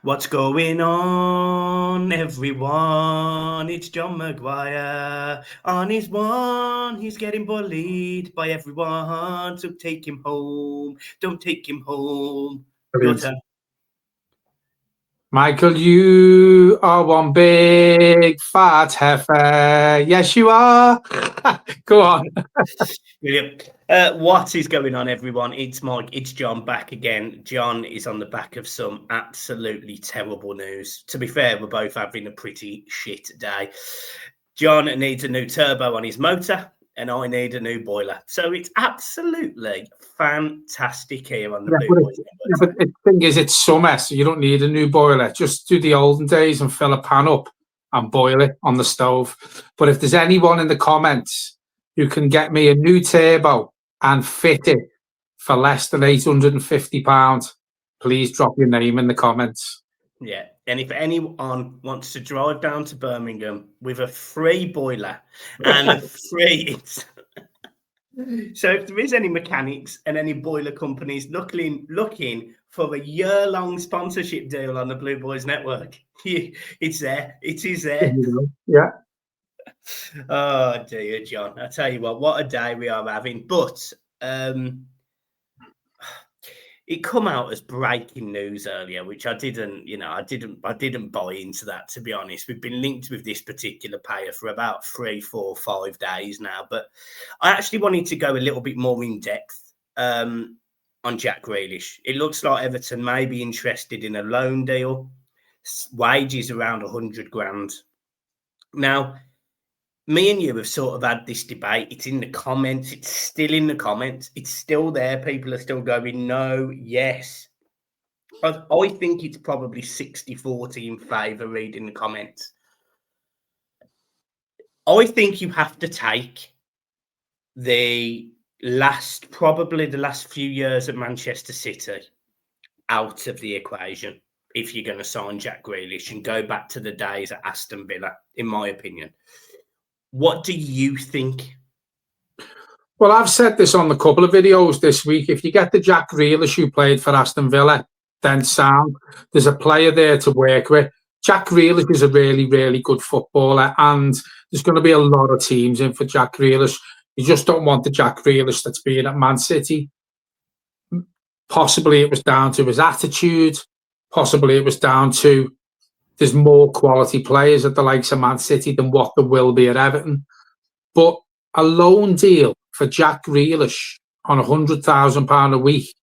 What's going on, everyone? It's John Maguire. On his one, he's getting bullied by everyone. So take him home. Don't take him home. Your Brilliant. turn. Michael, you are one big fat heifer. Yes, you are. Go on. Brilliant. What is going on, everyone? It's Mike. It's John back again. John is on the back of some absolutely terrible news. To be fair, we're both having a pretty shit day. John needs a new turbo on his motor, and I need a new boiler. So it's absolutely fantastic here on the Blue Boys Network. But the thing is, it's summer, so you don't need a new boiler. Just do the olden days and fill a pan up and boil it on the stove. But if there's anyone in the comments who can get me a new turbo and fit it for less than £850, please drop your name in the comments. Yeah, and if anyone wants to drive down to Birmingham with a free boiler and a free... So if there is any mechanics and any boiler companies looking for a year-long sponsorship deal on the Blue Boys Network, it's there. It is there. Yeah. Oh, dear, John. I tell you what a day we are having. But it come out as breaking news earlier, which I didn't buy into that, to be honest. We've been linked with this particular player for about 3, 4, 5 days now, but I actually wanted to go a little bit more in depth on Jack Grealish. It looks like Everton may be interested in a loan deal, wages around 100 grand. Now, me and you have sort of had this debate. It's in the comments. It's still in the comments. It's still there. People are still going, no, yes. I think it's probably 60-40 in favour, reading the comments. I think you have to take the last few years at Manchester City out of the equation if you're going to sign Jack Grealish and go back to the days at Aston Villa, in my opinion. What do you think? Well, I've said this on a couple of videos this week. If you get the Jack Grealish who played for Aston Villa, then sound. There's a player there to work with. Jack Grealish is a really, really good footballer, and there's going to be a lot of teams in for Jack Grealish. You just don't want the Jack Grealish that's been at Man City. Possibly it was down to his attitude. Possibly it was down to there's more quality players at the likes of Man City than what there will be at Everton. But a loan deal for Jack Grealish on £100,000 a week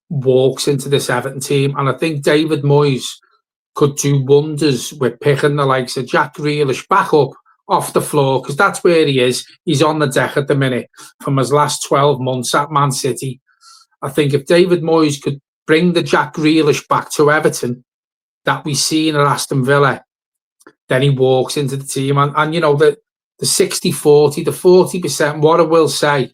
walks into this Everton team. And I think David Moyes could do wonders with picking the likes of Jack Grealish back up off the floor, because that's where he is. He's on the deck at the minute from his last 12 months at Man City. I think if David Moyes could bring the Jack Grealish back to Everton that we seen at Aston Villa, then he walks into the team. And you know, the 60-40, the 40%, what I will say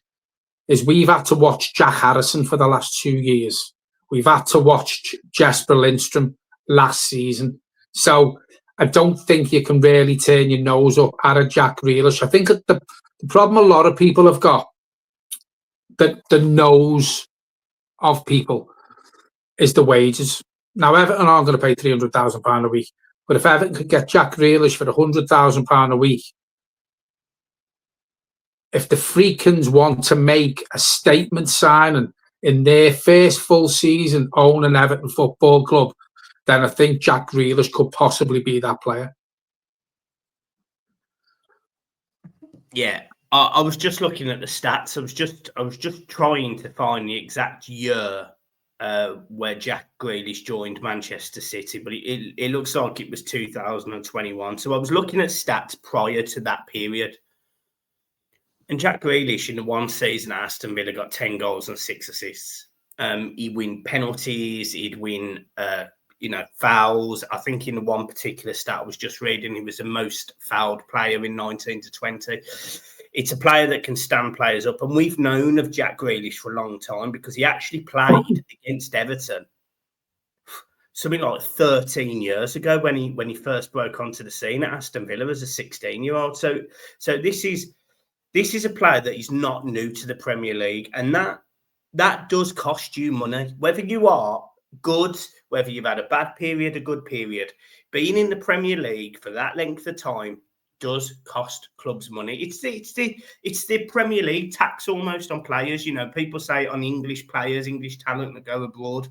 is we've had to watch Jack Harrison for the last 2 years. We've had to watch Jesper Lindstrom last season. So I don't think you can really turn your nose up at a Jack Grealish. I think the problem a lot of people have got, the nose of people, is the wages. Now, Everton aren't going to pay £300,000 a week, but if Everton could get Jack Grealish for £100,000 a week, if the Freakins want to make a statement signing in their first full season owning Everton Football Club, then I think Jack Grealish could possibly be that player. Yeah, I was just looking at the stats. I was just trying to find the exact year where Jack Grealish joined Manchester City, but it looks like it was 2021. So I was looking at stats prior to that period. And Jack Grealish in the one season at Aston Villa got 10 goals and 6 assists. He'd win penalties, he'd win fouls. I think in the one particular stat I was just reading, he was the most fouled player in 19 to 20. It's a player that can stand players up. And we've known of Jack Grealish for a long time because he actually played against Everton something like 13 years ago when he first broke onto the scene at Aston Villa as a 16-year-old. So this is a player that is not new to the Premier League, and that does cost you money. Whether you are good, whether you've had a bad period, a good period, being in the Premier League for that length of time does cost clubs money. It's the Premier League tax almost on players. You know, people say on English players, English talent that go abroad.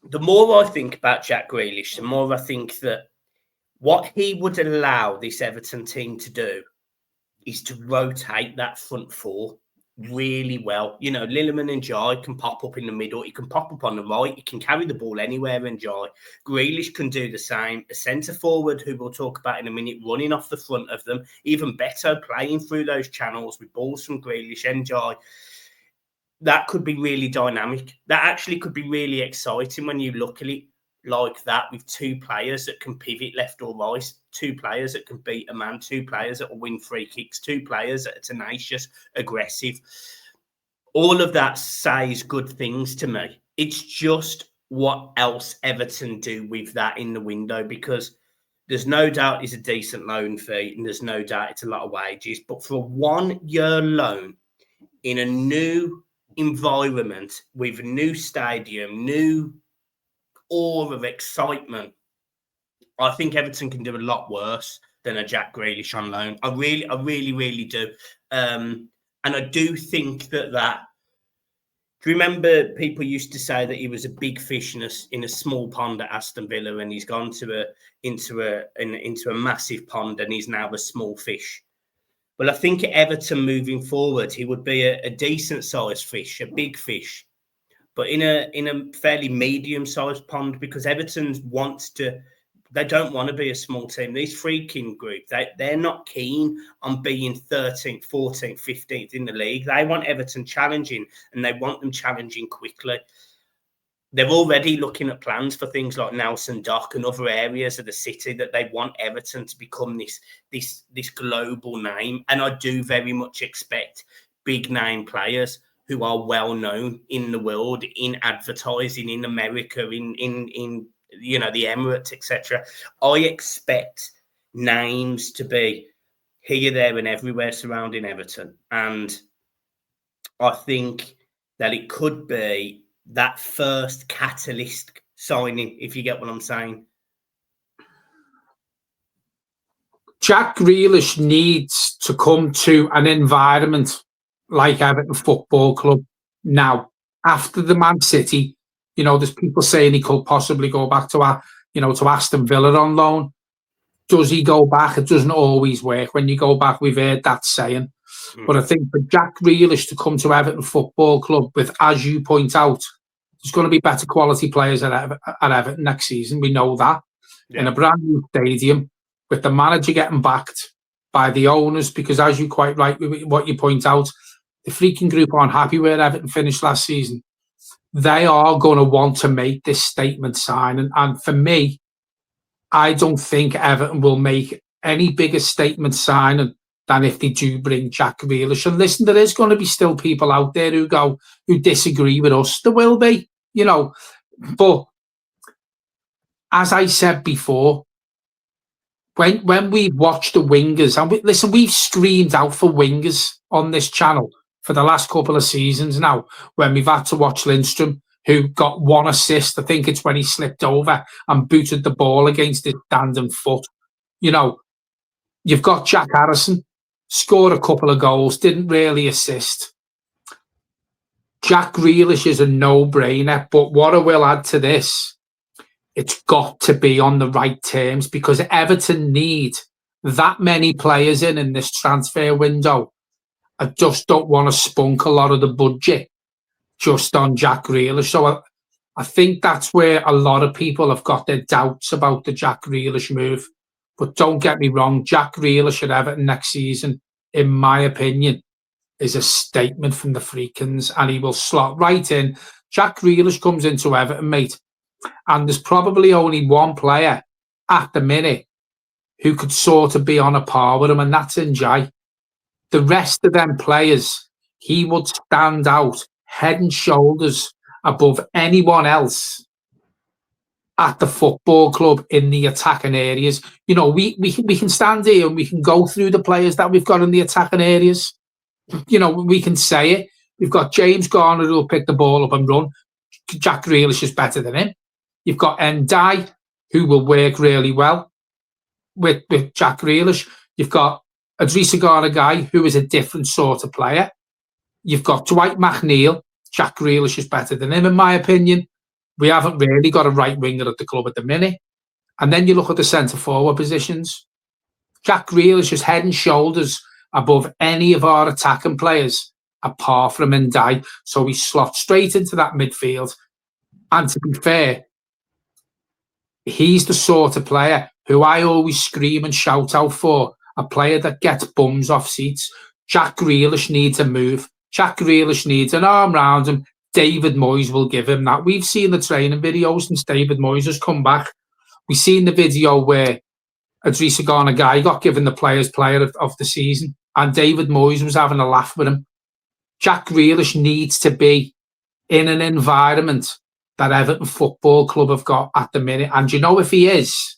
The more I think about Jack Grealish, the more I think that what he would allow this Everton team to do is to rotate that front four really well. You know, Lilliman and Jai can pop up in the middle. He can pop up on the right. He can carry the ball anywhere and Jai. Grealish can do the same. A centre forward, who we'll talk about in a minute, running off the front of them. Even better, playing through those channels with balls from Grealish and Jai. That could be really dynamic. That actually could be really exciting when you look at it like that, with two players that can pivot left or right, two players that can beat a man, two players that will win free kicks, two players that are tenacious, aggressive. All of that says good things to me. It's just what else Everton do with that in the window, because there's no doubt it's a decent loan fee and there's no doubt it's a lot of wages. But for a 1 year loan in a new environment with a new stadium, new awe of excitement, I think Everton can do a lot worse than a Jack Grealish on loan. I really do. And I do think that. Do you remember people used to say that he was a big fish in a small pond at Aston Villa, and he's gone into a massive pond, and he's now a small fish? Well, I think at Everton moving forward, he would be a decent sized fish, a big fish, but in a fairly medium-sized pond, because Everton they don't want to be a small team. These freaking group, they're not keen on being 13th, 14th, 15th in the league. They want Everton challenging, and they want them challenging quickly. They're already looking at plans for things like Nelson Dock and other areas of the city that they want Everton to become this global name. And I do very much expect big name players who are well known in the world, in advertising, in America, in you know, the Emirates, etc. I expect names to be here, there, and everywhere surrounding Everton, and I think that it could be that first catalyst signing, if you get what I'm saying. Jack Grealish needs to come to an environment like Everton Football Club now. After the Man City, you know, there's people saying he could possibly go back to to Aston Villa on loan. Does he go back? It doesn't always work when you go back. We've heard that saying. But I think for Jack Grealish to come to Everton Football Club with, as you point out, there's going to be better quality players at Everton next season. We know that. Yeah. In a brand new stadium, with the manager getting backed by the owners, because as you quite right, what you point out, the freaking group aren't happy where Everton finished last season. They are going to want to make this statement sign. And for me, I don't think Everton will make any bigger statement signing than if they do bring Jack Grealish. And listen, there is going to be still people out there who disagree with us. There will be, you know. But as I said before, when we watch the wingers, and we've screamed out for wingers on this channel for the last couple of seasons now, when we've had to watch Lindstrom, who got one assist. I think it's when he slipped over and booted the ball against his standing foot. You know, you've got Jack Harrison, scored a couple of goals, didn't really assist. Jack Grealish is a no-brainer, but what I will add to this, it's got to be on the right terms, because Everton need that many players in this transfer window. I just don't want to spunk a lot of the budget just on Jack Grealish. So I think that's where a lot of people have got their doubts about the Jack Grealish move. But don't get me wrong, Jack Grealish at Everton next season, in my opinion, is a statement from the Freakins, and he will slot right in. Jack Grealish comes into Everton, mate, and there's probably only one player at the minute who could sort of be on a par with him, and that's Njai. The rest of them players, he would stand out head and shoulders above anyone else at the football club in the attacking areas. You know, we can stand here and we can go through the players that we've got in the attacking areas. You know, we can say it. We've got James Garner who'll pick the ball up and run. Jack Grealish is better than him. You've got Ndai, who will work really well with Jack Grealish. You've got Idrissa Gana Gueye, who is a different sort of player. You've got Dwight McNeil. Jack Grealish is better than him, in my opinion. We haven't really got a right winger at the club at the minute. And then you look at the centre-forward positions. Jack Grealish is head and shoulders above any of our attacking players, apart from Ndai. So he slots straight into that midfield. And to be fair, he's the sort of player who I always scream and shout out for, a player that gets bums off seats. Jack Grealish needs a move. Jack Grealish needs an arm round him. David Moyes will give him that. We've seen the training videos since David Moyes has come back. We've seen the video where Idrissa Gana Gueye got given the player of the season, and David Moyes was having a laugh with him. Jack Grealish needs to be in an environment that Everton Football Club have got at the minute. And you know, if he is,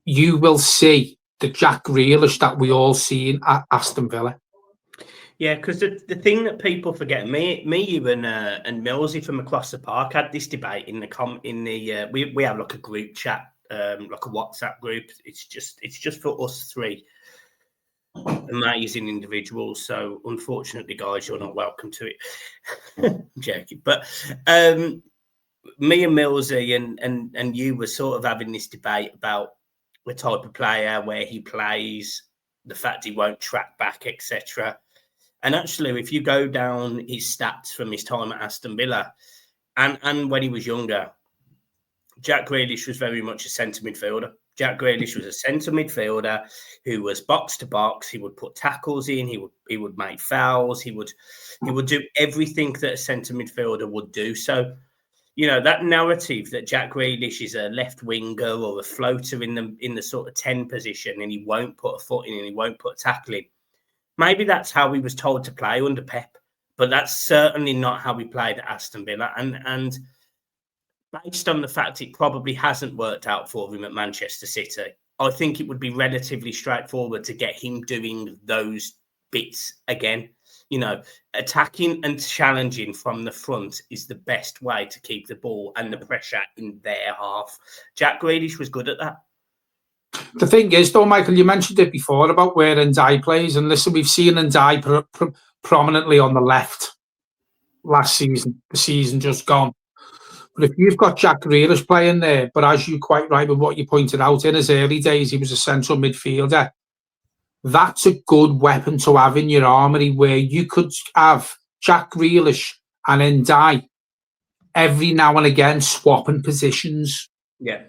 you will see the Jack Grealish that we all seen at Aston Villa. Yeah, because the thing that people forget, me, you, and Millsy from across the park had this debate in the we have like a group chat, like a WhatsApp group. It's just for us three amazing individuals. So unfortunately, guys, you're not welcome to it. I'm joking, but me and Millsy and you were sort of having this debate about the type of player, where he plays, the fact he won't track back, etc. And actually, if you go down his stats from his time at Aston Villa and when he was younger, Jack Grealish was very much a centre midfielder. Jack Grealish was a centre midfielder who was box to box. He would put tackles in. He would make fouls. He would do everything that a centre midfielder would do. So, you know, that narrative that Jack Grealish is a left winger or a floater in the sort of 10 position, and he won't put a foot in and he won't put a tackle in. Maybe that's how he was told to play under Pep, but that's certainly not how he played at Aston Villa. And based on the fact it probably hasn't worked out for him at Manchester City, I think it would be relatively straightforward to get him doing those bits again. You know, attacking and challenging from the front is the best way to keep the ball and the pressure in their half. Jack Grealish was good at that. The thing is, though, Michael, you mentioned it before about where Ndai plays. And listen, we've seen Ndai prominently on the left last season, the season just gone. But if you've got Jack Grealish playing there, but as you quite right with what you pointed out, in his early days, he was a central midfielder. That's a good weapon to have in your armoury, where you could have Jack Grealish and Ndai every now and again swapping positions. Yeah.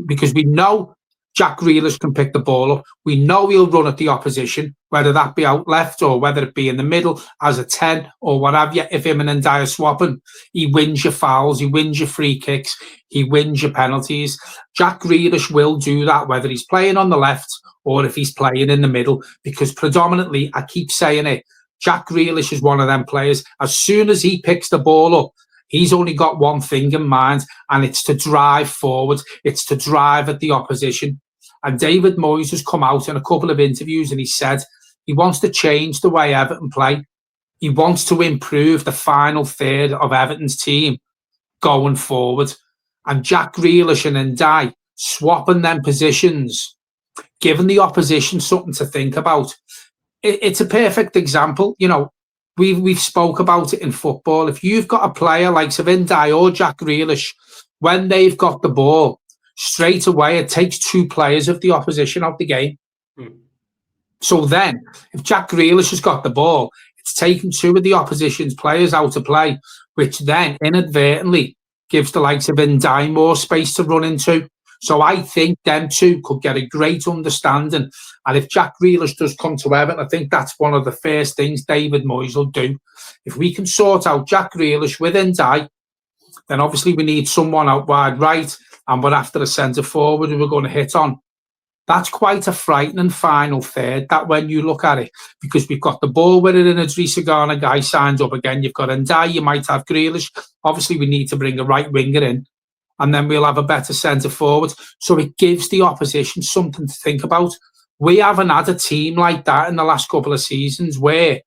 Because we know Jack Grealish can pick the ball up. We know he'll run at the opposition, whether that be out left or whether it be in the middle as a 10 or what have you. If him and Ndai are swapping, he wins your fouls, he wins your free kicks, he wins your penalties. Jack Grealish will do that, whether he's playing on the left or if he's playing in the middle, because predominantly, I keep saying it, Jack Grealish is one of them players. As soon as he picks the ball up, he's only got one thing in mind, and it's to drive forward. It's to drive at the opposition. And David Moyes has come out in a couple of interviews and he said he wants to change the way Everton play. He wants to improve the final third of Everton's team going forward. And Jack Grealish and Ndai swapping them positions, giving the opposition something to think about. It's a perfect example. You know, we've spoke about it in football. If you've got a player like Ndai or Jack Grealish, when they've got the ball, straight away it takes two players of the opposition out the game. So then, if Jack Grealish has got the ball, it's taking two of the opposition's players out of play, which then inadvertently gives the likes of Ndai more space to run into. So I think them two could get a great understanding. And if Jack Grealish does come to Everton, I think that's one of the first things David Moyes will do. If we can sort out Jack Grealish with Ndai, then obviously we need someone out wide right, and we're after a centre forward who we're going to hit on. That's quite a frightening final third, that when you look at it, because we've got the ball with it in Idrissa Gana Gueye signs up again. You've got Ndai, you might have Grealish. Obviously, we need to bring a right winger in, and then we'll have a better centre forward. So it gives the opposition something to think about. We haven't had a team like that in the last couple of seasons where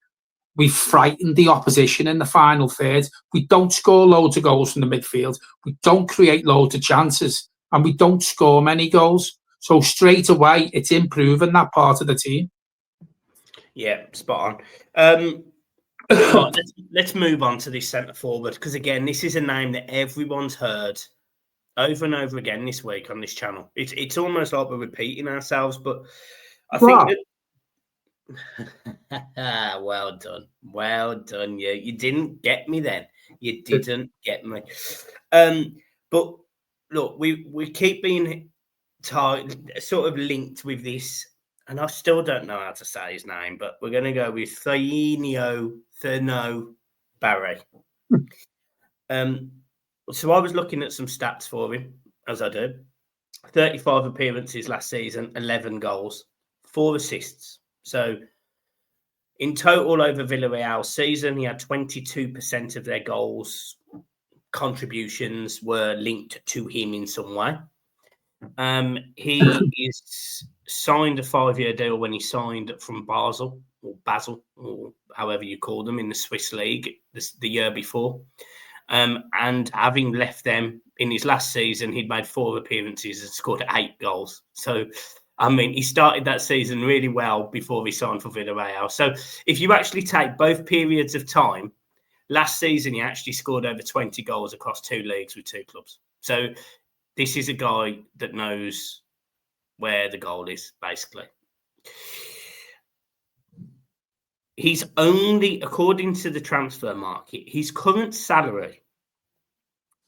we frightened the opposition in the final third. We don't score loads of goals from the midfield. We don't create loads of chances, and we don't score many goals. So straight away, it's improving that part of the team. Yeah, spot on. Right, let's move on to this centre forward, because again, this is a name that everyone's heard over and over again this week on this channel. It's almost like we're repeating ourselves, but I think that well done. You didn't get me then. You didn't get me. But look, we keep being sort of linked with this, and I still don't know how to say his name, but we're going to go with Thurno Barry. So I was looking at some stats for him, as I do. 35 appearances last season, 11 goals, 4 assists. So in total over Villarreal's season, he had 22% of their goals contributions were linked to him in some way. He is signed a 5-year deal when he signed from Basel, or however you call them in the Swiss league the year before. And having left them in his last season, he'd made 4 appearances and scored 8 goals. So, I mean, he started that season really well before he signed for Villarreal. So if you actually take both periods of time, last season he actually scored over 20 goals across 2 leagues with 2 clubs. So this is a guy that knows where the goal is, basically. He's only, according to the transfer market, his current salary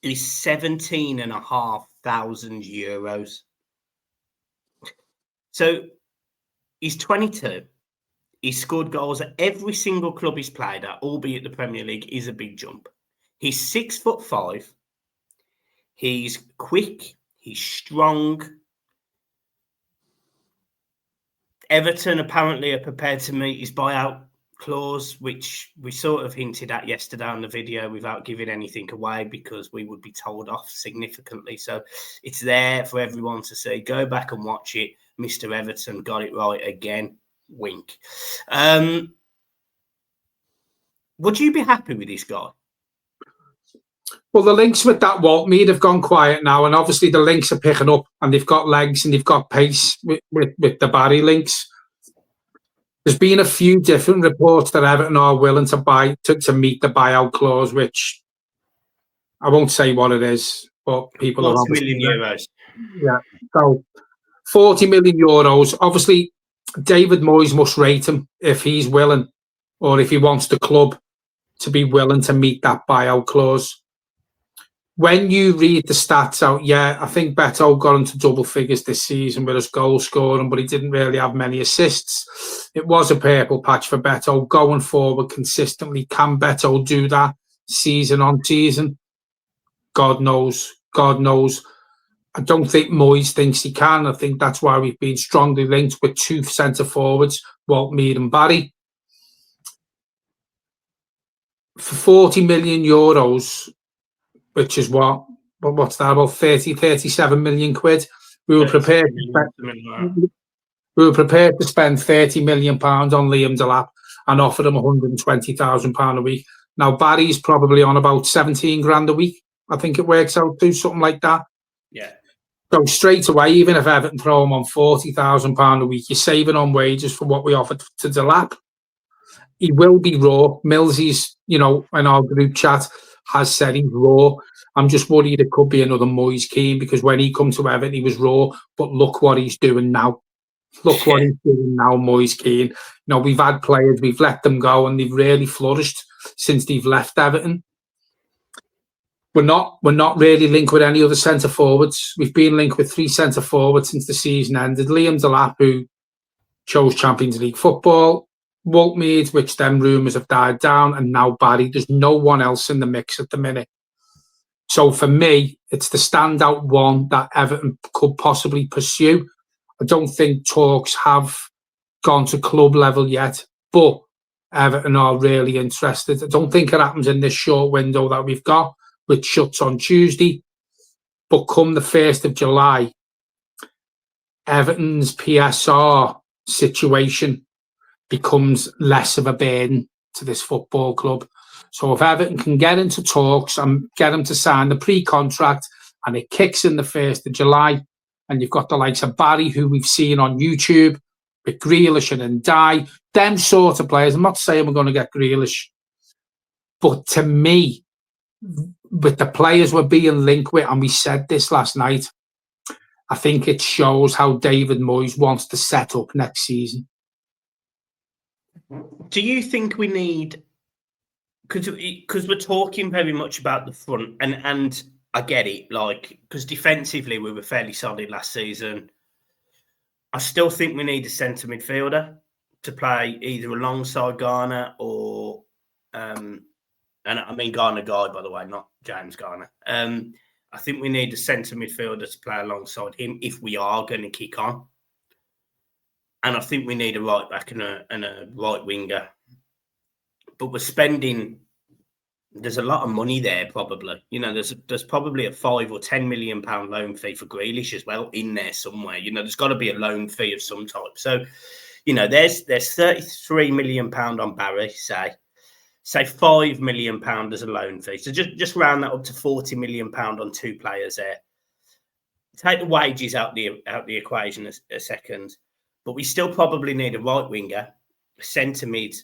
is €17,500. So he's 22. He's scored goals at every single club he's played at, albeit the Premier League is a big jump. He's 6'5". He's quick. He's strong. Everton apparently are prepared to meet his buyout clause, which we sort of hinted at yesterday on the video without giving anything away because we would be told off significantly. So it's there for everyone to see. Go back and watch it. Mr. Everton got it right again. Wink. Would you be happy with this guy? Well, the links with that Waltmead have gone quiet now, and obviously the links are picking up, and they've got legs and they've got pace with the Barry links. There's been a few different reports that Everton are willing to buy to meet the buyout clause, which I won't say what it is, but people are obviously €40 million. Yeah, so €40 million. Obviously, David Moyes must rate him if he's willing, or if he wants the club to be willing to meet that buyout clause. When you read the stats out, yeah, I think Beto got into double figures this season with his goal scoring, but he didn't really have many assists. It was a purple patch for Beto going forward consistently. Can Beto do that season on season? God knows. God knows. I don't think Moyes thinks he can. I think that's why we've been strongly linked with 2 centre forwards, Waltmead and Barry. For €40 million, which is what's that, about 37 million quid. We were prepared to spend £30 million on Liam Delap and offer him £120,000 a week. Now Barry's probably on about 17 grand a week. I think it works out to something like that. Yeah. So straight away, even if Everton throw him on £40,000 a week, you're saving on wages for what we offered to Delap. He will be raw. Millsy's, in our group chat, has said he's raw. I'm just worried it could be another Moyes Keane, because when he come to Everton, he was raw. But look what he's doing now. Look what he's doing now, Moyes Keane. We've had players, we've let them go, and they've really flourished since they've left Everton. We're not really linked with any other centre forwards. We've been linked with 3 centre forwards since the season ended. Liam Delap, who chose Champions League football. Waltmead, which them rumours have died down, and now Barry. There's no one else in the mix at the minute. So for me, it's the standout one that Everton could possibly pursue. I don't think talks have gone to club level yet, but Everton are really interested. I don't think it happens in this short window that we've got, which shuts on Tuesday. But come the 1st of July, Everton's PSR situation becomes less of a burden to this football club. So if Everton can get into talks and get him to sign the pre-contract and it kicks in the 1st of July, and you've got the likes of Barry, who we've seen on YouTube, with Grealish and Ndai, them sort of players. I'm not saying we're going to get Grealish, but to me, with the players we're being linked with, and we said this last night, I think it shows how David Moyes wants to set up next season. Do you think we need, because we're talking very much about the front, and I get it, like, because defensively we were fairly solid last season. I still think we need a centre midfielder to play either alongside Garner or, and I mean Garner Guy, by the way, not James Garner. I think we need a centre midfielder to play alongside him if we are going to kick on. And I think we need a right back and a right winger. But we're spending, there's a lot of money there probably. You know, there's probably a £5 or £10 million loan fee for Grealish as well in there somewhere. You know, there's got to be a loan fee of some type. So, you know, there's £33 million on Barry, say £5 million as a loan fee. So just round that up to £40 million on 2 players there. Take the wages out the equation a second. But we still probably need a right winger, a centre mid,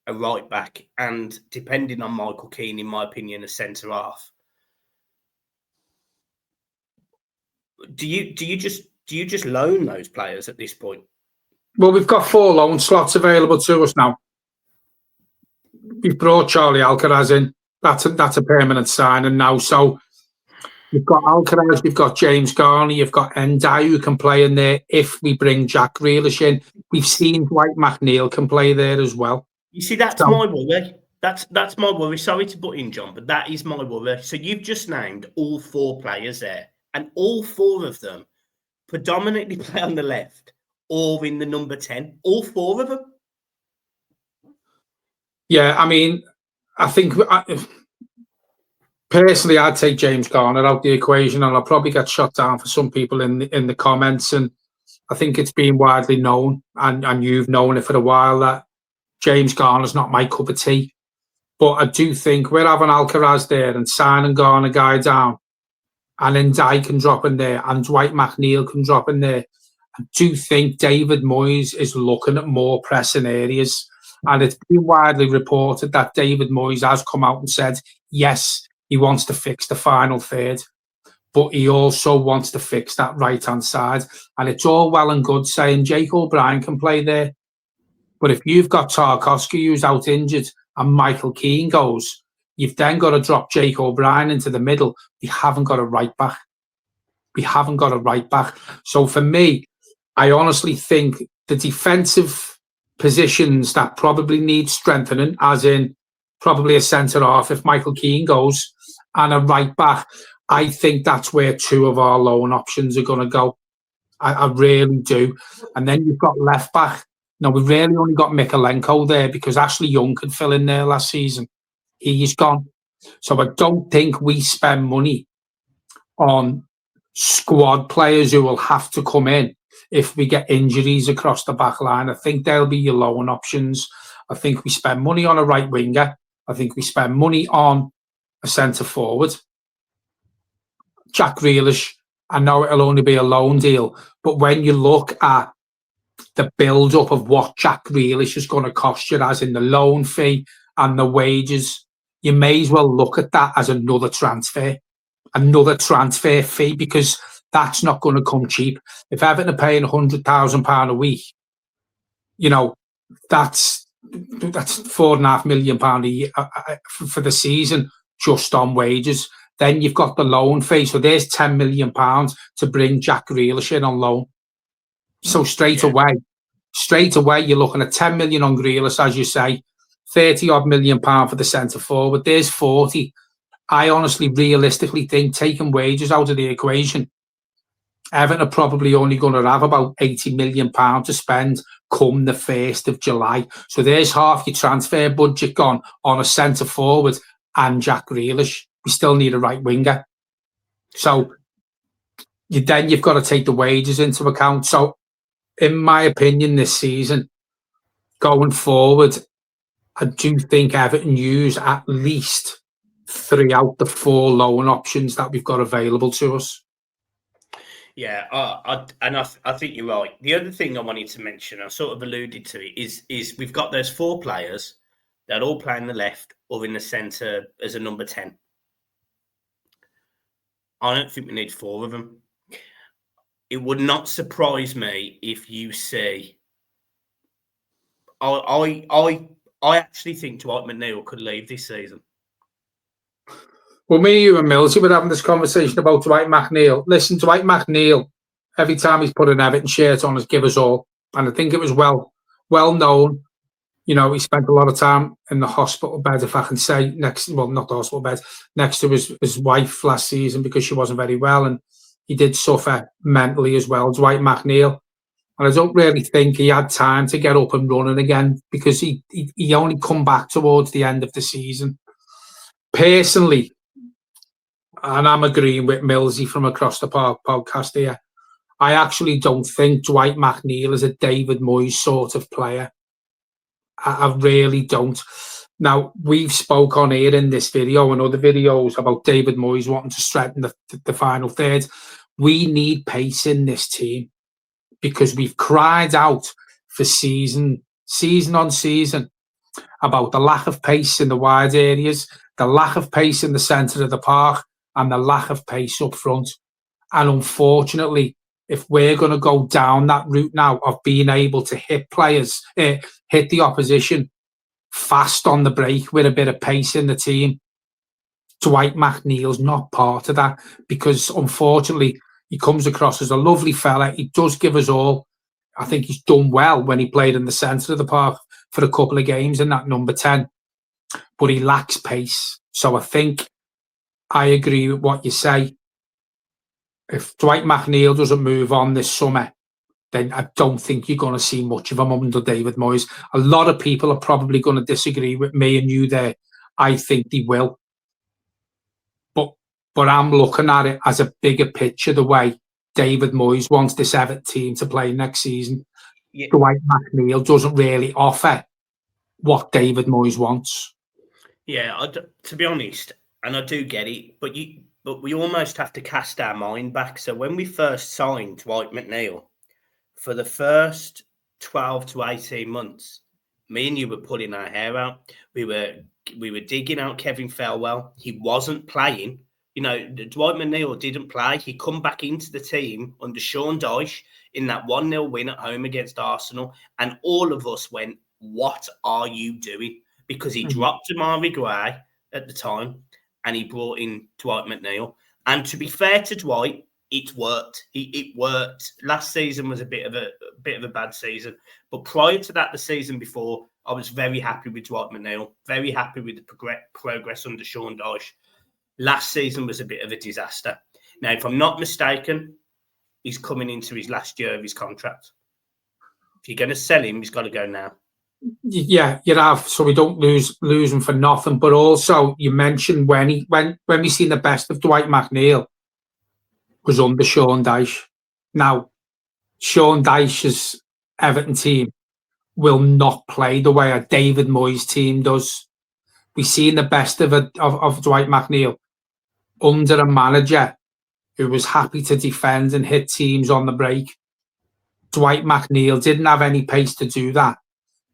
a right back, and depending on Michael Keane, in my opinion, a centre half. Do you just loan those players at this point? Well, we've got 4 loan slots available to us now. We've brought Charlie Alcaraz in. That's a permanent signing now. So you've got Alcaraz, you've got James Garner, you've got Ndai who can play in there if we bring Jack Grealish in. We've seen Dwight McNeil can play there as well. You see, that's my worry. That's my worry. Sorry to butt in, John, but that is my worry. So you've just named all 4 players there, and all 4 of them predominantly play on the left or in the number 10. All 4 of them. Yeah, I mean, I think personally, I'd take James Garner out the equation, and I'll probably get shot down for some people in the comments. And I think it's been widely known, and you've known it for a while, that James Garner's not my cup of tea. But I do think we're having Alcaraz there and signing Garner guy down, and then Ndai can drop in there, and Dwight McNeil can drop in there. I do think David Moyes is looking at more pressing areas. And it's been widely reported that David Moyes has come out and said, yes, he wants to fix the final third, but he also wants to fix that right-hand side. And it's all well and good saying Jake O'Brien can play there. But if you've got Tarkowski who's out injured and Michael Keane goes, you've then got to drop Jake O'Brien into the middle. We haven't got a right back. So for me, I honestly think the defensive positions that probably need strengthening, as in probably a centre half if Michael Keane goes, and a right back, I think that's where 2 of our loan options are going to go. I really do. And then you've got left back. Now, we've really only got Mikalenko there because Ashley Young could fill in there last season. He's gone. So I don't think we spend money on squad players who will have to come in if we get injuries across the back line. I think they'll be your loan options. I think we spend money on a right winger. I think we spend money on a centre forward. Jack Grealish, I know it'll only be a loan deal, but when you look at the build-up of what Jack Grealish is going to cost you, as in the loan fee and the wages, you may as well look at that as another transfer fee, because that's not going to come cheap. If Everton are paying £100,000 a week, you know, that's £4.5 million a year for the season just on wages. Then you've got the loan fee, so there's £10 million to bring Jack Grealish in on loan. So straight away, you're looking at 10 million on Grealish, as you say, 30 odd million pound for the centre forward. There's 40. I honestly, realistically think, taking wages out of the equation, Everton are probably only going to have about £80 million to spend come the 1st of July. So there's half your transfer budget gone on a centre forward and Jack Grealish. We still need a right winger. So you've got to take the wages into account. So in my opinion, this season, going forward, I do think Everton use at least 3 out the 4 loan options that we've got available to us. Yeah, I think you're right. The other thing I wanted to mention, I sort of alluded to it, is we've got those 4 players that all play in the left or in the centre as a number 10. I don't think we need 4 of them. It would not surprise me if you see. I actually think Dwight McNeil could leave this season. Well, me, you, and Millsy were having this conversation about Dwight McNeil. Listen, Dwight McNeil, every time he's put an Everton shirt on, has give us all, and I think it was well known. You know, he spent a lot of time in the hospital bed, if I can say, not the hospital bed, next to his wife last season because she wasn't very well, and he did suffer mentally as well, Dwight McNeil. And I don't really think he had time to get up and running again because he only come back towards the end of the season. Personally, and I'm agreeing with Millsy from Across the Park podcast here, I actually don't think Dwight McNeil is a David Moyes sort of player. I really don't. Now, we've spoke on here in this video and other videos about David Moyes wanting to strengthen the final third. We need pace in this team because we've cried out for season on season about the lack of pace in the wide areas, the lack of pace in the centre of the park, and the lack of pace up front. And unfortunately, if we're going to go down that route now of being able to hit players, hit the opposition fast on the break with a bit of pace in the team, Dwight McNeil's not part of that because, unfortunately, he comes across as a lovely fella. He does give us all. I think he's done well when he played in the centre of the park for a couple of games in that number 10, but he lacks pace. So I think I agree with what you say. If Dwight McNeil doesn't move on this summer, then I don't think you're going to see much of him under David Moyes. A lot of people are probably going to disagree with me and you there. I think they will. But I'm looking at it as a bigger picture, the way David Moyes wants this Everton team to play next season. Yeah. Dwight McNeil doesn't really offer what David Moyes wants. Yeah, to be honest, and I do get it, but we almost have to cast our mind back. So when we first signed Dwight McNeil, for the first 12 to 18 months, me and you were pulling our hair out. We were digging out Kevin Felwell. He wasn't playing. You know, Dwight McNeil didn't play. He come back into the team under Sean Dyche in that 1-0 win at home against Arsenal. And all of us went, what are you doing? Because he dropped Amari Gray at the time and he brought in Dwight McNeil. And to be fair to Dwight, it worked. It worked. Last season was a bit of a bad season. But prior to that, the season before, I was very happy with Dwight McNeil, very happy with the progress under Sean Dyche. Last season was a bit of a disaster. Now, if I'm not mistaken, he's coming into his last year of his contract. If you're going to sell him, he's got to go now. Yeah, you have, so we don't lose him for nothing. But also, you mentioned when we seen the best of Dwight McNeil was under Sean Dyche. Now, Sean Dyche's Everton team will not play the way a David Moyes team does. We've seen the best of Dwight McNeil under a manager who was happy to defend and hit teams on the break. Dwight McNeil didn't have any pace to do that.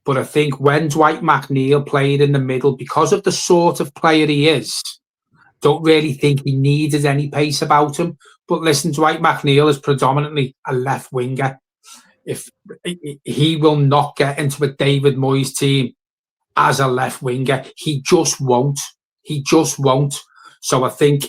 But I think when Dwight McNeil played in the middle, because of the sort of player he is, don't really think he needed any pace about him. But listen, Dwight McNeil is predominantly a left winger. If he will not get into a David Moyes team as a left winger, he just won't. He just won't. So I think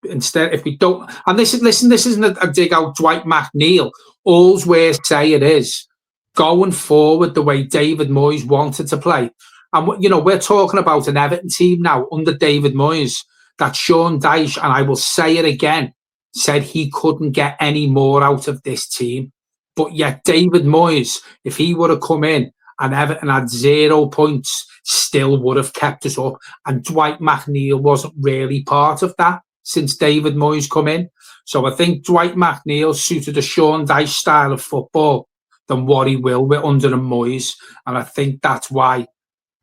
instead, if we don't, and this isn't a dig out Dwight McNeil. All's we're saying is going forward the way David Moyes wanted to play. And, you know, we're talking about an Everton team now under David Moyes that Sean Dyche, and I will say it again, said he couldn't get any more out of this team. But yet David Moyes, if he would have come in and Everton had 0 points, still would have kept us up. And Dwight McNeil wasn't really part of that since David Moyes come in. So I think Dwight McNeil suited a Sean Dyche style of football than what he will with under Moyes. And I think that's why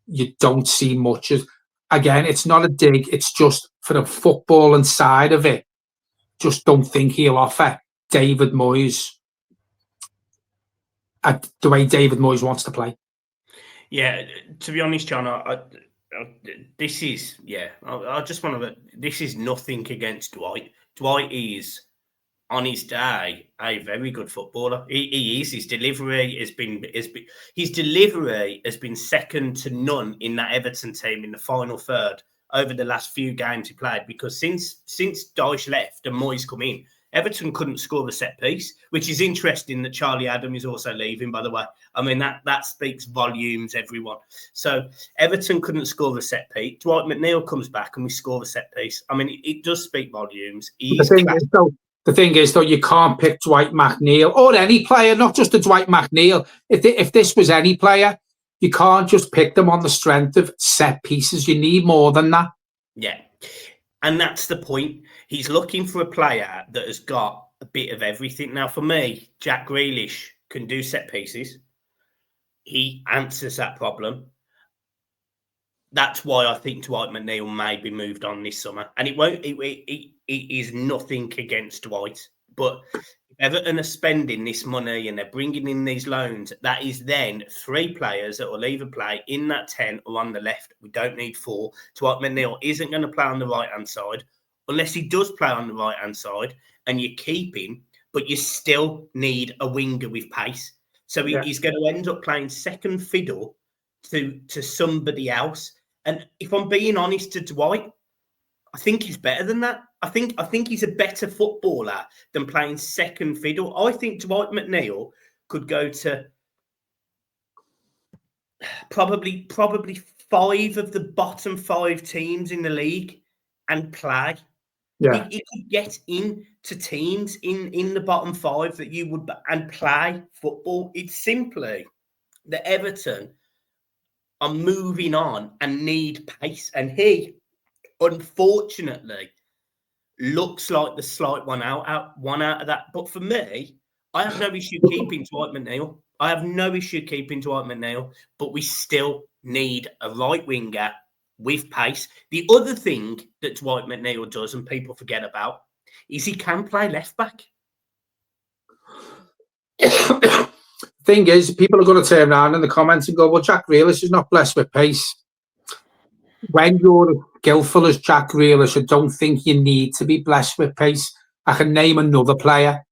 you don't see much of. Again, it's not a dig. It's just for the footballing side of it. Just don't think he'll offer David Moyes the way David Moyes wants to play. Yeah, to be honest, John, this is I just want to. This is nothing against Dwight. Dwight is, on his day, a very good footballer. He is. His delivery has been second to none in that Everton team in the final third over the last few games he played. Because since Dyche left and Moyes come in, Everton couldn't score a set piece, which is interesting that Charlie Adam is also leaving, by the way. I mean, that speaks volumes, everyone. So Everton couldn't score a set piece. Dwight McNeil comes back and we score a set piece. I mean, it does speak volumes. The thing is, though, you can't pick Dwight McNeil or any player, not just the Dwight McNeil. If this was any player, you can't just pick them on the strength of set pieces. You need more than that. Yeah. And that's the point. He's looking for a player that has got a bit of everything. Now, for me, Jack Grealish can do set pieces. He answers that problem. That's why I think Dwight McNeil may be moved on this summer. And it is nothing against Dwight. But if Everton are spending this money and they're bringing in these loans, that is then 3 players that will either play in that 10 or on the left. We don't need 4. Dwight McNeil isn't going to play on the right-hand side unless he does play on the right-hand side and you keep him, but you still need a winger with pace. So he's going to end up playing second fiddle to somebody else. And if I'm being honest to Dwight, I think he's better than that. I think he's a better footballer than playing second fiddle. I think Dwight McNeil could go to probably 5 of the bottom 5 teams in the league and play. Yeah, he could get into teams in the bottom 5 that you would and play football. It's simply that Everton are moving on and need pace, and he, unfortunately, looks like the slight one out of that. But for me, I have no issue keeping Dwight McNeil. But we still need a right winger with pace. The other thing that Dwight McNeil does, and people forget about, is he can play left back. Thing is, people are going to turn around in the comments and go, well, Jack Grealish is not blessed with pace. When you're as skillful as Jack Grealish, I don't think you need to be blessed with pace. I can name another player.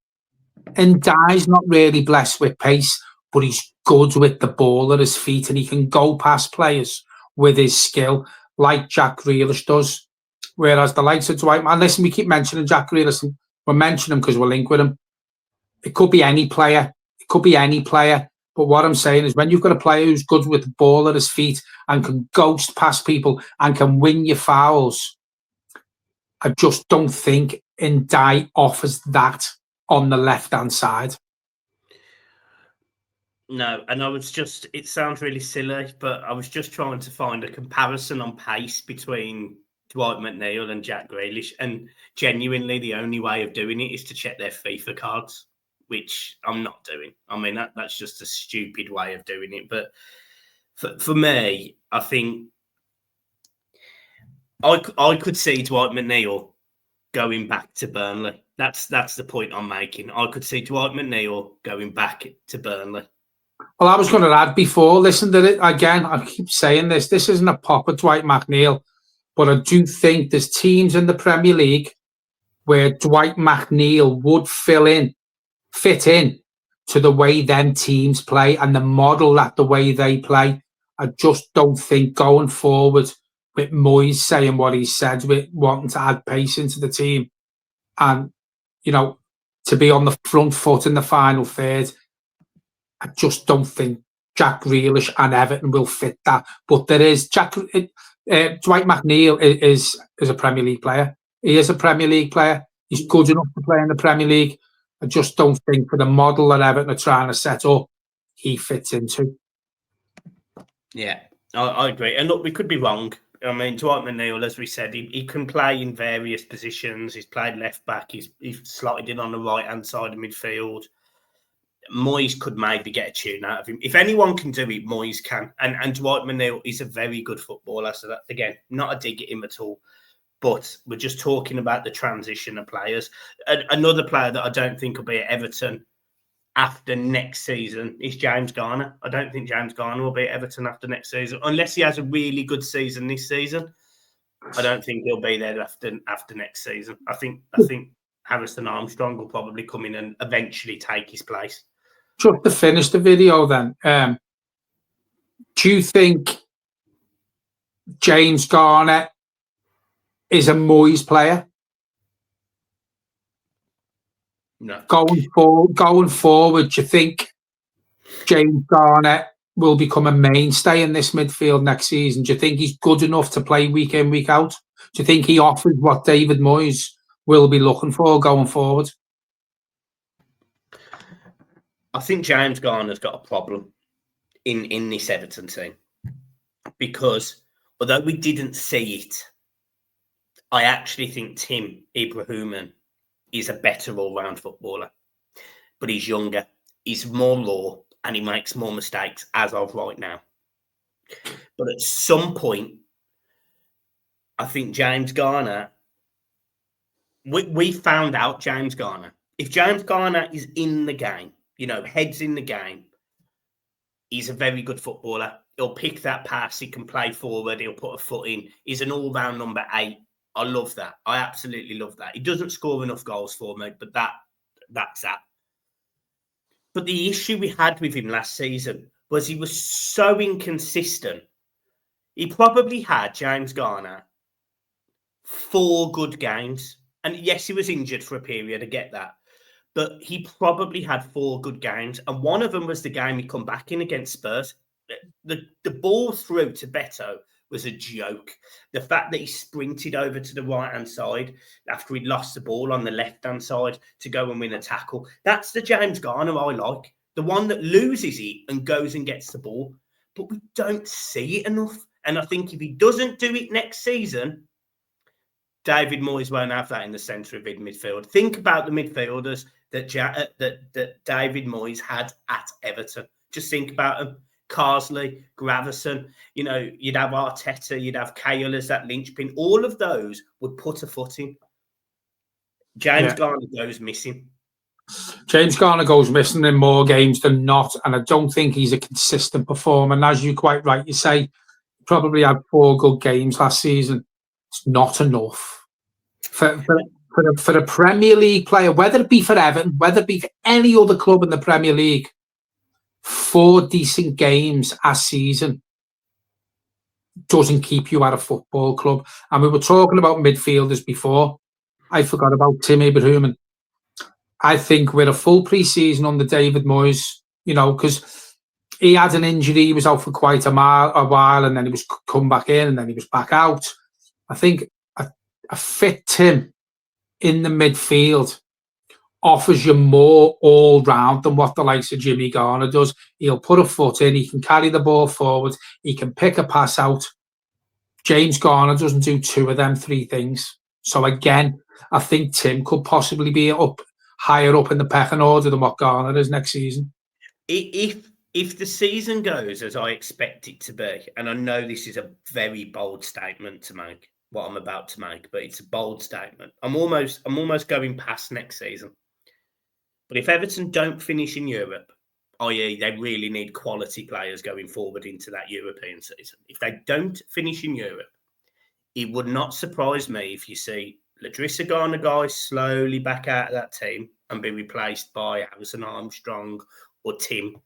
And Dye's not really blessed with pace, but he's good with the ball at his feet and he can go past players with his skill like Jack Grealish does. Whereas the likes of Dwight, and listen, we keep mentioning Jack Grealish, and we're mentioning him because we're linked with him. It could be any player. But what I'm saying is when you've got a player who's good with the ball at his feet and can ghost past people and can win your fouls, I just don't think Ndai offers that on the left-hand side. No, and it sounds really silly, but I was just trying to find a comparison on pace between Dwight McNeil and Jack Grealish, and genuinely the only way of doing it is to check their FIFA cards, which I'm not doing. I mean, that's just a stupid way of doing it. But for me, I think I could see Dwight McNeil going back to Burnley. That's the point I'm making. I could see Dwight McNeil going back to Burnley. Well, I was going to add before, listen to it again. I keep saying this isn't a pop at Dwight McNeil, but I do think there's teams in the Premier League where Dwight McNeil would fit in to the way them teams play and the model that the way they play. I just don't think going forward with Moyes saying what he said, with wanting to add pace into the team and, to be on the front foot in the final third, I just don't think Jack Grealish and Everton will fit that. But there is Dwight McNeil is a Premier League player. He is a Premier League player. He's good enough to play in the Premier League. I just don't think for the model that Everton are trying to set up, he fits into. Yeah, I agree. And look, we could be wrong. I mean, Dwight McNeil, as we said, he can play in various positions. He's played left back. He's slotted in on the right-hand side of midfield. Moyes could maybe get a tune out of him. If anyone can do it, Moyes can. And Dwight Manil is a very good footballer. So that, again, not a dig at him at all. But we're just talking about the transition of players. Another player that I don't think will be at Everton after next season is James Garner. I don't think James Garner will be at Everton after next season, unless he has a really good season this season. I don't think he'll be there after next season. I think Harrison Armstrong will probably come in and eventually take his place. Just to finish the video then, do you think James Garner is a Moyes player? No. Going forward, do you think James Garner will become a mainstay in this midfield next season? Do you think he's good enough to play week in, week out? Do you think he offers what David Moyes will be looking for going forward? I think James Garner's got a problem in this Everton team, because although we didn't see it, I actually think Tim Ibrahimovic is a better all-round footballer, but he's younger, he's more raw, and he makes more mistakes as of right now. But at some point, I think James Garner, we found out James Garner. If James Garner is in the game, heads in the game, he's a very good footballer. He'll pick that pass, he can play forward, he'll put a foot in. He's an all-round number 8. I love that. I absolutely love that. He doesn't score enough goals for me, but that's that. But the issue we had with him last season was he was so inconsistent. He probably had, James Garner, 4 good games. And yes, he was injured for a period, I get that. But he probably had 4 good games. And one of them was the game he come back in against Spurs. The ball through to Beto was a joke. The fact that he sprinted over to the right-hand side after he'd lost the ball on the left-hand side to go and win a tackle. That's the James Garner I like. The one that loses it and goes and gets the ball. But we don't see it enough. And I think if he doesn't do it next season, David Moyes won't have that in the centre of midfield. Think about the midfielders that David Moyes had at Everton. Just think about them. Carsley, Gravison, you'd have Arteta, you'd have Cahill as that linchpin. All of those would put a foot in. James Garner goes missing. James Garner goes missing in more games than not, and I don't think he's a consistent performer. And as you quite rightly say, he probably had 4 good games last season. It's not enough for a Premier League player, whether it be for Everton, whether it be for any other club in the Premier League. 4 decent games a season doesn't keep you at a football club. And we were talking about midfielders before. I forgot about Tim Ibrahimovic. I think with a full pre-season under David Moyes, because he had an injury, he was out for quite a while, and then he was come back in, and then he was back out. I think a fit Tim in the midfield offers you more all round than what the likes of Jimmy Garner does. He'll put a foot in, he can carry the ball forward, he can pick a pass out. James Garner doesn't do 2 of them 3 things. So again, I think Tim could possibly be higher up in the pecking order than what Garner is next season. If the season goes as I expect it to be, and I know this is a very bold statement to make, what I'm about to make, but it's a bold statement. I'm almost going past next season. But if Everton don't finish in Europe, i.e. they really need quality players going forward into that European season. If they don't finish in Europe, it would not surprise me if you see Ladrissa Garner guys slowly back out of that team and be replaced by Harrison Armstrong or Tim,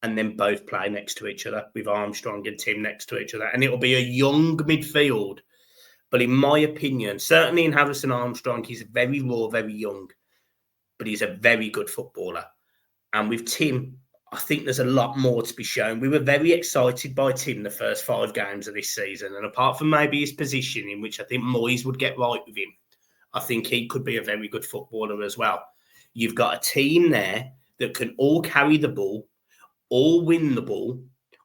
and then both play next to each other with Armstrong and Tim next to each other. And it'll be a young midfield. But in my opinion, certainly in Harrison Armstrong, he's very raw, very young, but he's a very good footballer. And with Tim, I think there's a lot more to be shown. We were very excited by Tim the first 5 games of this season. And apart from maybe his positioning, which I think Moyes would get right with him, I think he could be a very good footballer as well. You've got a team there that can all carry the ball, all win the ball,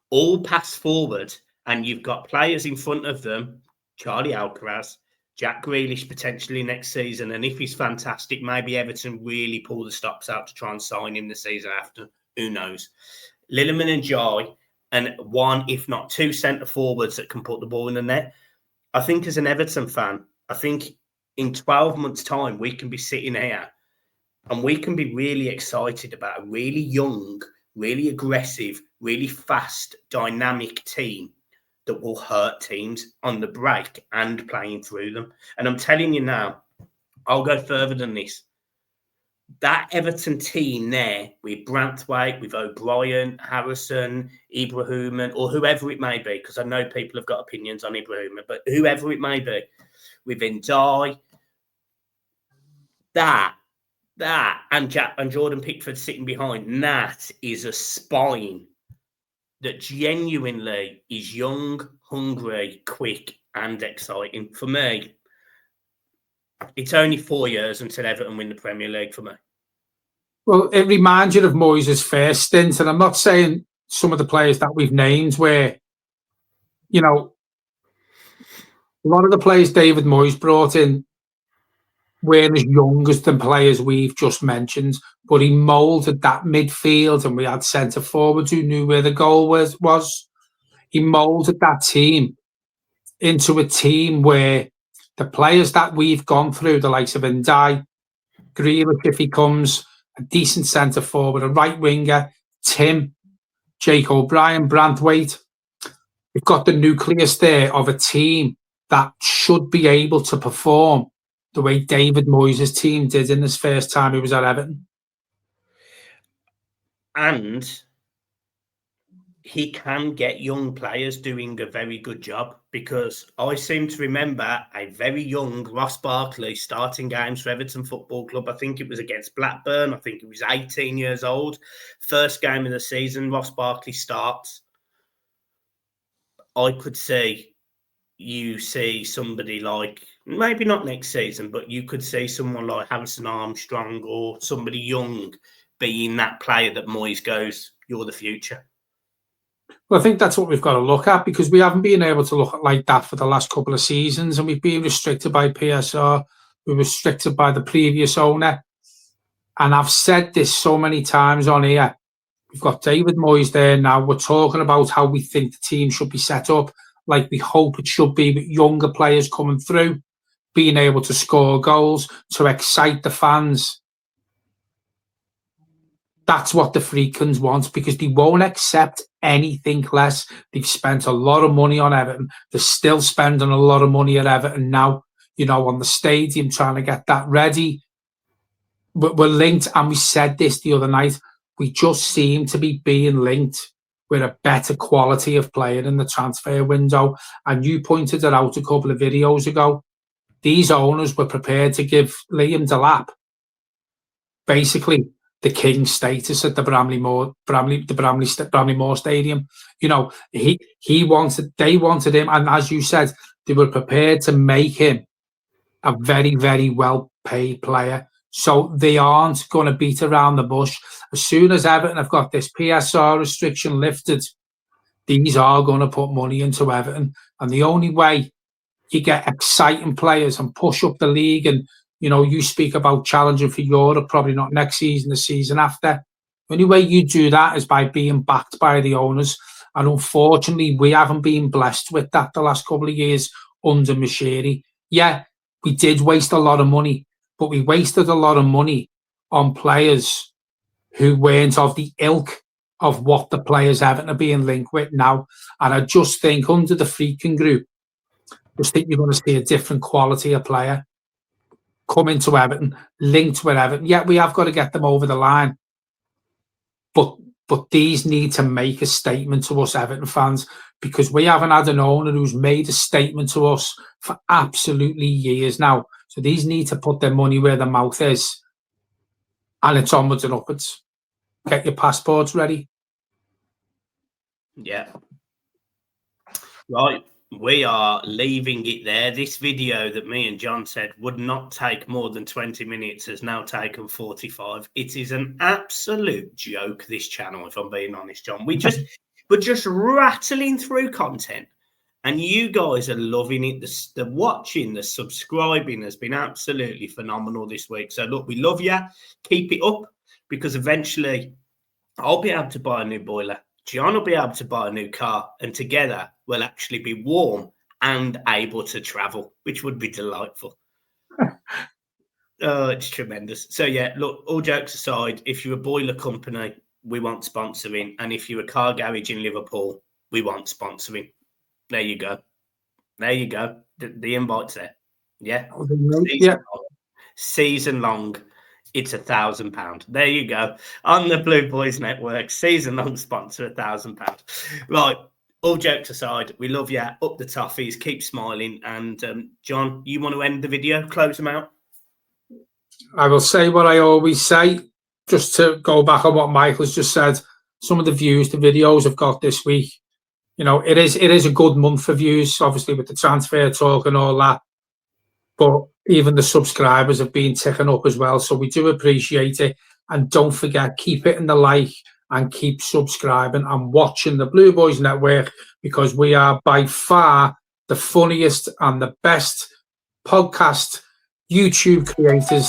all pass forward, and you've got players in front of them, Charlie Alcaraz, Jack Grealish potentially next season, and if he's fantastic, maybe Everton really pull the stops out to try and sign him the season after. Who knows? Lilliman and Jai, and one, if not two, centre forwards that can put the ball in the net. I think as an Everton fan, I think in 12 months' time, we can be sitting here and we can be really excited about a really young, really aggressive, really fast, dynamic team that will hurt teams on the break and playing through them. And I'm telling you now, I'll go further than this. That Everton team there with Branthwaite, with O'Brien, Harrison, Ibrahim, or whoever it may be, because I know people have got opinions on Ibrahim, but whoever it may be, with Ndai, that and Jordan Pickford sitting behind, that is a spine that genuinely is young, hungry, quick, and exciting. For me, it's only 4 years until Everton win the Premier League for me. Well, it reminds you of Moyes' first stint, and I'm not saying some of the players that we've named where, you know, a lot of the players David Moyes brought in weren't as young as the players we've just mentioned, but he moulded that midfield, and we had centre forwards who knew where the goal was. He moulded that team into a team where the players that we've gone through, the likes of Ndai, Grealish, if he comes, a decent centre forward, a right winger, Tim, Jake O'Brien, Branthwaite. We've got the nucleus there of a team that should be able to perform the way David Moyes' team did in his first time he was at Everton. And he can get young players doing a very good job, because I seem to remember a very young Ross Barkley starting games for Everton Football Club. I think it was against Blackburn. I think it was 18 years old. First game of the season, Ross Barkley starts. I could see somebody like, maybe not next season, but you could see someone like Harrison Armstrong or somebody young being that player that Moyes goes, you're the future. Well, I think that's what we've got to look at, because we haven't been able to look at like that for the last couple of seasons, and we've been restricted by PSR. We're restricted by the previous owner. And I've said this so many times on here. We've got David Moyes there now. We're talking about how we think the team should be set up, like we hope it should be, with younger players coming through, being able to score goals, to excite the fans. That's what the Freakins want, because they won't accept anything less. They've spent a lot of money on Everton. They're still spending a lot of money at Everton now, on the stadium, trying to get that ready. We're linked, and we said this the other night, we just seem to be being linked with a better quality of player in the transfer window. And you pointed it out a couple of videos ago. These owners were prepared to give Liam Delap basically the king status at the Bramley Moore Stadium. They wanted him, and as you said, they were prepared to make him a very, very well paid player. So they aren't going to beat around the bush. As soon as Everton have got this PSR restriction lifted, these are going to put money into Everton. And the only way you get exciting players and push up the league, and you speak about challenging for Europe, probably not next season, the season after. The only way you do that is by being backed by the owners. And unfortunately, we haven't been blessed with that the last couple of years under Moshiri. Yeah, we did waste a lot of money, but we wasted a lot of money on players who weren't of the ilk of what the players Everton are being linked with now. And I just think under the Freaking Group, I think you're going to see a different quality of player come into Everton, linked with Everton. Yeah, we have got to get them over the line. But these need to make a statement to us Everton fans, because we haven't had an owner who's made a statement to us for absolutely years now. So these need to put their money where their mouth is. And it's onwards and upwards. Get your passports ready. Yeah. Right. We are leaving it there. This video that me and John said would not take more than 20 minutes has now taken 45. It is an absolute joke, this channel, if I'm being honest, John. We're just rattling through content, And you guys are loving it. The watching, the subscribing has been absolutely phenomenal this week. So look, we love you. Keep it up, because eventually I'll be able to buy a new boiler. John will be able to buy a new car, and together we'll actually be warm and able to travel, which would be delightful. Oh, it's tremendous. So yeah, look, all jokes aside, if you're a boiler company, we want sponsoring. And if you're a car garage in Liverpool, we want sponsoring. There you go. There you go. The invite's there. Yeah. Season long. It's £1,000. There you go. On the Blue Boys Network, season long sponsor, £1,000. Right. All jokes aside, we love you. Up the toffees. Keep smiling. And John, you want to end the video? Close them out. I will say what I always say, just to go back on what Michael's just said. Some of the views the videos have got this week, it is a good month for views, obviously with the transfer talk and all that. But even the subscribers have been ticking up as well, so we do appreciate it. And don't forget, keep hitting the like and keep subscribing and watching the Blue Boys Network, because we are by far the funniest and the best podcast YouTube creators